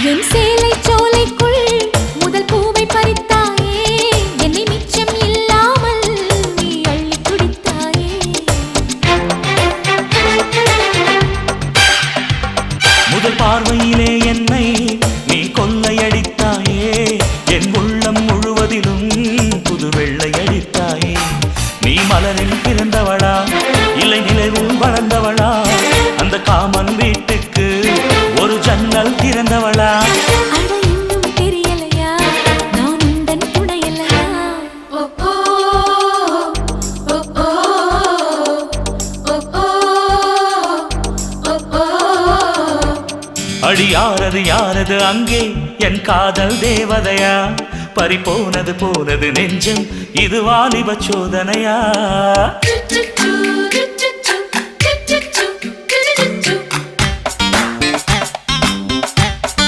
என் சேலை சோலைக்குள் முதல் பூவை பறித்தாயே, என்னை மிச்சம் இல்லாமல் நீ அள்ளி குடித்தாயே. முதல் பார்வையிலே என்னை நீ கொள்ளையடித்தாயே, என் உள்ளம் முழுவதிலும் புது வெள்ளையடித்தாயே. நீ மலரில் பிறந்தவளா இல்லை நிலவில் வளர்ந்தவளா, அந்த காமன் வீட்டுக்கு ஒரு ஜன்னல் திறந்தவளா. அட இன்னும் தெரியலையா நான் உந்தன் துணையல்லையா. அடி யாரது யாரது அங்கே என் காதல் தேவதையா, பறி போனது போனது நெஞ்சம் இது வாலிப சோதனையா.